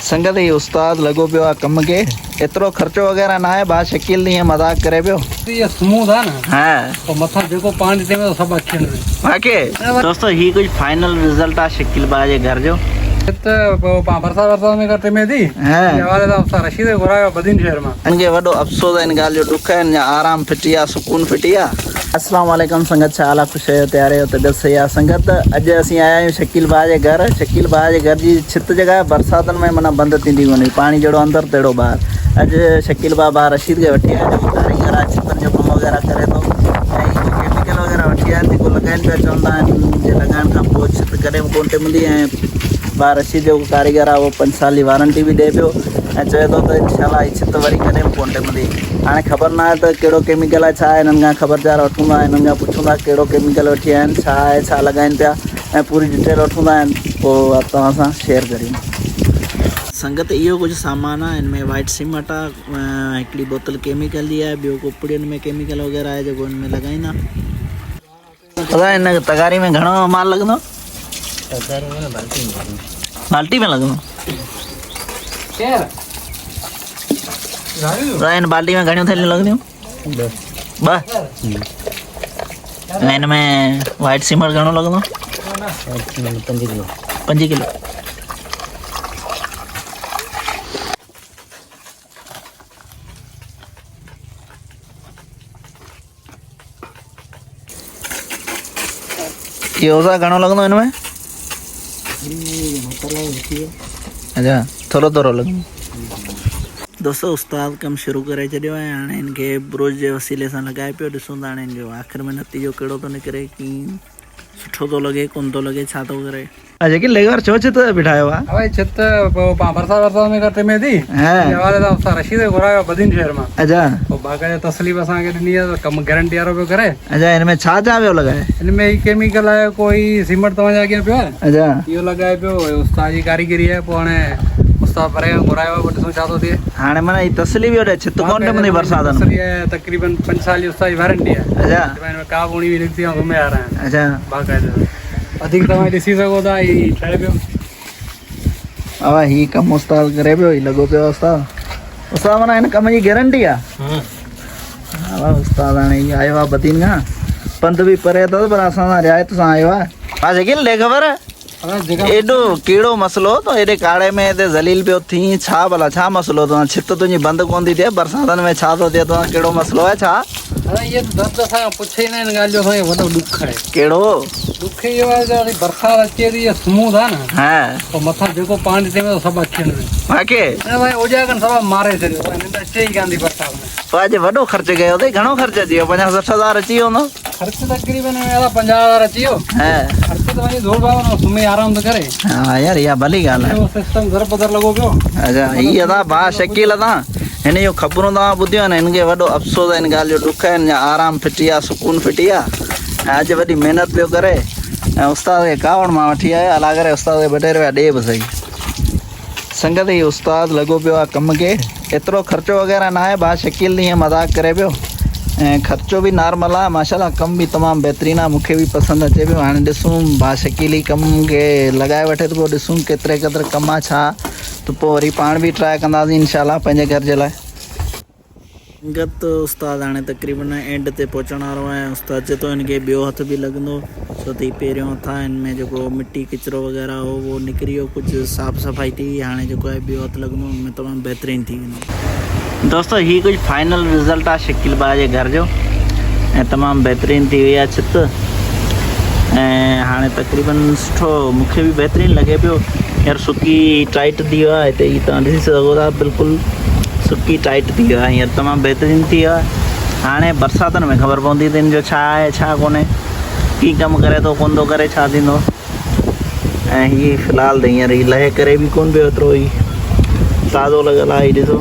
संगत ही उस्ताद लगो पियो आहे कम के एतिरो ख़र्चो वग़ैरह ना आहे बा शकील नहीं है मजाक करे पियो ये स्मूथ है ना हाँ तो मथा देखो पानी दे में सब अच्छे ने बाकी दोस्तों ही कुछ फाइनल रिजल्ट आ शकील बा जे घर जो बरसा में करते में दी हाँ वाले तो रशीद घुरायो बदीन शहर में इनके वडो अफसोस इन गाल जो दुख है आराम फिटिया सुकून फिटिया अस्सलाम वालेकुम संगत छा हाल खुश है तैयार हो तबियत सही आहे संगत अॼु असीं आया आहियूं शकील भाउ जे घर शकील भाउ जे घर जी छित जॻह बरसातनि में माना बंदि थींदी कोन्हे पाणी जहिड़ो अंदरि तहिड़ो ॿाहिरि अॼु शकील भाउ रशीद खे वठी आया जेको कारीगर आहे छितनि जो कमु वग़ैरह करे थो ऐं केमिकल वग़ैरह वठी आया आहिनि जेको लॻाइनि पिया चवंदा आहिनि जे लॻाइण खां पोइ छित कॾहिं बि कोन मिली ऐं भाउ रशीद जेको कारीगर आहे उहो 5 साल जी वारंटी बि ॾिए पियो ऐं चए थो त इनशाला हीअ छित वरी कॾहिं बि कोन मिली हाणे ख़बर न आहे त कहिड़ो केमिकल आहे छा आहे हिननि खां ख़बरदार वठूंदा हिननि खां पुछूंदा कहिड़ो केमिकल वठी आया आहिनि छा आहे छा लॻाइनि पिया ऐं पूरी डिटेल वठूंदा आहिनि पोइ तव्हां सां शेयर करियूं संगत इहो कुझु सामान आहे हिन में वाइट सीमेंट आहे हिकिड़ी बोतल केमिकल जी आहे ॿियो कोपड़ियुनि में केमिकल वग़ैरह आहे जेको हिन में लॻाईंदा दादा हिन तगारी में घणो माल लॻंदो बाल्टी में लॻंदो हिन बाल्टी में घणियूं थैलियूं लॻंदियूं ॿ ऐं हिन में वाइट सीमेंट घणो लॻंदो 5 किलो इहो सा घणो लॻंदो हिन में अच्छा थोरो थोरो लॻंदो दोस्तों उस्ताद कम शुरू करे छॾियो आहे हाणे हिनखे ब्रोच जे वसीले सां लॻाए पियो ॾिसूं था हाणे हिनजो आख़िर में नतीजो कहिड़ो थो निकिरे की सुठो थो लॻे कोन थो लॻे छा थो करे जेकी लेबर छो छित बिठायो आहे भाई छित बरसा में करते में दी वाले तो रशीद घुरायो बदीन शहर में अच्छा तो बाक़ायदा तसलीम असांखे ॾिनी आहे त कमु गारंटी वारो पियो करे अच्छा हिन में छा छा पियो लॻाए हिन में ही केमिकल आहे कोई सीमेंट तव्हांजे अॻियां पियो आहे अच्छा इहो लॻाए पियो उस्ताद जी कारीगरी आहे पोइ हाणे उस्ताद परे घुरायो आहे ॾिसूं छा थो थिए हाणे माना ही तसली बि वठे छित कोन मिली बरसात में तकरीबन 5 साल जी उस्ताद जी वारंटी आहे अच्छा हिन में का ॿुड़ी बि निकिती आहे घुमे आ रहा आहिनि अच्छा बाक़ायदा वधीक तव्हां ॾिसी सघो था ही ठहे पियो हा ही कमु उस्ताद करे पियो ही लॻो पियो उस्ताद माना हिन कम जी गारंटी आहे हा उस्ताद हाणे ही आयो आहे बदीन खां पंधु बि परे अथसि पर असां सां रिआयत सां आयो आहे हा शकील ले ख़बर एॾो कहिड़ो मसलो तो एॾे काड़े में हिते ज़लील पियो थी छा भला छा मसलो तो छित तुंहिंजी बंदि कोन थी थिए बरसातनि में छा थो थिए तो कहिड़ो मसलो आहे छा ये दर्द असां पुछे ई न हिन ॻाल्हि जो असांखे वॾो ॾुख आहे कहिड़ो ॾुख इहो आहे त बरसाति अचे थी स्मूथ आहे न हा पोइ मथां जेको पाणी थिए तो सभु अचनि बाक़ी भाई उजागनि सभु मारे छॾियो निंड अचे ई कान थी बरसाति में पोइ अॼु वॾो ख़र्चु कयो अथई घणो ख़र्चु अची वियो 50-60 हज़ार अची वियो हूंदो ख़र्चु तकरीबन 50,000 अची वियो हा ख़र्चु त वञी धोड़ भाव सुम्ही आराम थो करे हा यार इहा भली ॻाल्हि आहे सिस्टम दर बदर लॻो पियो अच्छा हीअ था भाउ शकील था हिन जो ख़बरूं तव्हां ॿुधियूं आहिनि हिनखे वॾो अफ़सोस आहे हिन ॻाल्हि जो ॾुख आहे आराम फिटी आहे सुकून फिटी आहे ऐं अॼु वॾी महिनत पियो करे ऐं उस्ताद खे कावड़ मां वठी आयो हला करे उस्ताद खे 2 रुपया ॾे बि सही संगत ही उस्ताद लॻो पियो आहे कम के एतिरो ख़र्चो वग़ैरह ना आहे भाउ शकील हीअं मज़ाक करे पियो ऐं ख़र्चो बि नॉर्मल आहे माशाल्लाह कमु बि तमामु बहितरीनु आहे मूंखे बि पसंदि अचे पियो हाणे ॾिसूं भाउ शकील ई कम खे लॻाए वठे थो पोइ ॾिसूं केतिरे कमु आहे छा त पोइ वरी पाण बि ट्राए कंदासीं इनशाला पंहिंजे घर जे लाइ गत उस्ताद हाणे तकरीबन एंड ते पहुचण वारो आहे उस्ताद चए थो हिनखे ॿियो हथ बि लॻंदो छो त पहिरियों हथ आहे हिन में जेको मिटी किचिरो वग़ैरह हो उहो निकिरी वियो कुझु साफ़ सफ़ाई थी हाणे जेको आहे ॿियो हथु लॻंदो हुन में तमामु बहितरीनु थी वेंदो दोस्तों ही कुझु फाइनल रिज़ल्ट आहे शकील भाउ जे घर जो ऐं तमामु बहितरीनु थी वई आहे छित ऐं हाणे तकरीबन सुठो मूंखे बि बहितरीनु लॻे पियो यार सुकी टाइट थी वियो आहे हिते ही तव्हां ॾिसी सघो था बिल्कुलु सुकी टाइट थी वियो आहे हींअर तमामु बहितरीनु थी वियो आहे हाणे बरसातनि में ख़बर पवंदी त हिन जो छा आहे छा कोन्हे कीअं कमु करे थो कोन थो करे छा थींदो ऐं हीअ फ़िलहालु त हींअर ही लहे करे बि कोन पियो एतिरो ई ताज़ो लॻियलु आहे हीअ ॾिसो